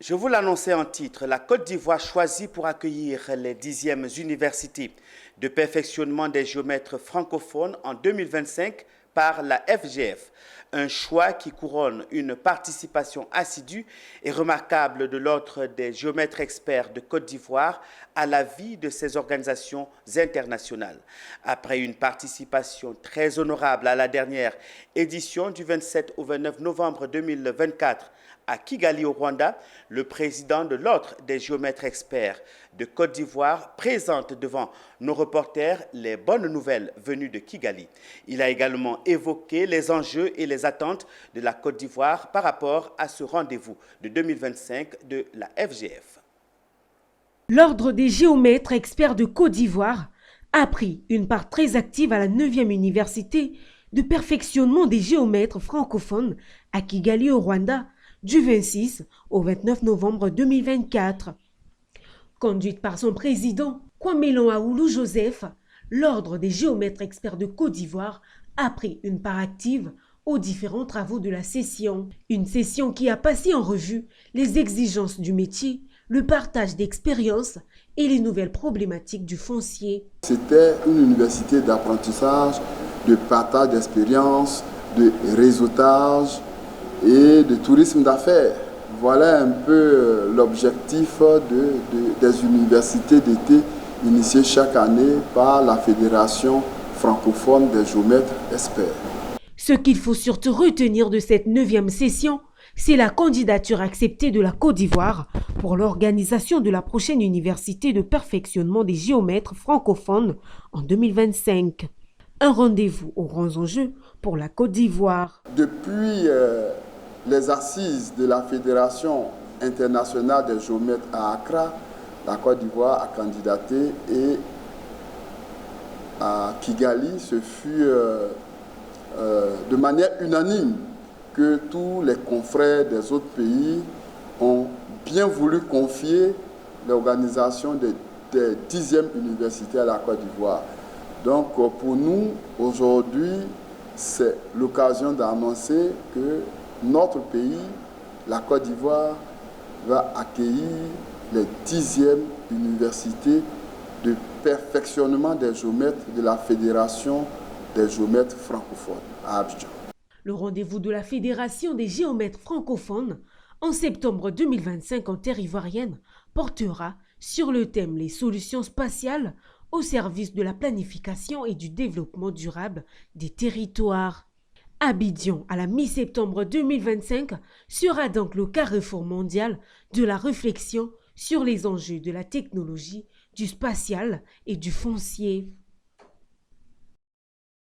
Je vous l'annonçais en titre, la Côte d'Ivoire choisit pour accueillir les 10e universités de perfectionnement des géomètres francophones en 2025 par la FGF. Un choix qui couronne une participation assidue et remarquable de l'Ordre des géomètres experts de Côte d'Ivoire à la vie de ces organisations internationales. Après une participation très honorable à la dernière édition du 27 au 29 novembre 2024, à Kigali au Rwanda, le président de l'Ordre des géomètres experts de Côte d'Ivoire présente devant nos reporters les bonnes nouvelles venues de Kigali. Il a également évoqué les enjeux et les attentes de la Côte d'Ivoire par rapport à ce rendez-vous de 2025 de la FGF. L'Ordre des géomètres experts de Côte d'Ivoire a pris une part très active à la 9e université de perfectionnement des géomètres francophones à Kigali au Rwanda, du 26 au 29 novembre 2024. Conduite par son président, Kwamelon Aoulou Joseph, l'Ordre des géomètres experts de Côte d'Ivoire a pris une part active aux différents travaux de la session. Une session qui a passé en revue les exigences du métier, le partage d'expériences et les nouvelles problématiques du foncier. C'était une université d'apprentissage, de partage d'expériences, de réseautage et de tourisme d'affaires. Voilà un peu l'objectif des universités d'été initiées chaque année par la Fédération francophone des géomètres experts. Ce qu'il faut surtout retenir de cette 9e session, c'est la candidature acceptée de la Côte d'Ivoire pour l'organisation de la prochaine université de perfectionnement des géomètres francophones en 2025. Un rendez-vous aux grands enjeux pour la Côte d'Ivoire. Depuis les assises de la Fédération internationale des géomètres à Accra, la Côte d'Ivoire a candidaté et à Kigali, ce fut de manière unanime que tous les confrères des autres pays ont bien voulu confier l'organisation des 10e universités à la Côte d'Ivoire. Donc pour nous, aujourd'hui, c'est l'occasion d'annoncer que notre pays, la Côte d'Ivoire, va accueillir les 10e universités de perfectionnement des géomètres de la Fédération des géomètres francophones à Abidjan. Le rendez-vous de la Fédération des géomètres francophones en septembre 2025 en terre ivoirienne portera sur le thème « Les solutions spatiales au service de la planification et du développement durable des territoires ». Abidjan, à la mi-septembre 2025, sera donc le carrefour mondial de la réflexion sur les enjeux de la technologie, du spatial et du foncier.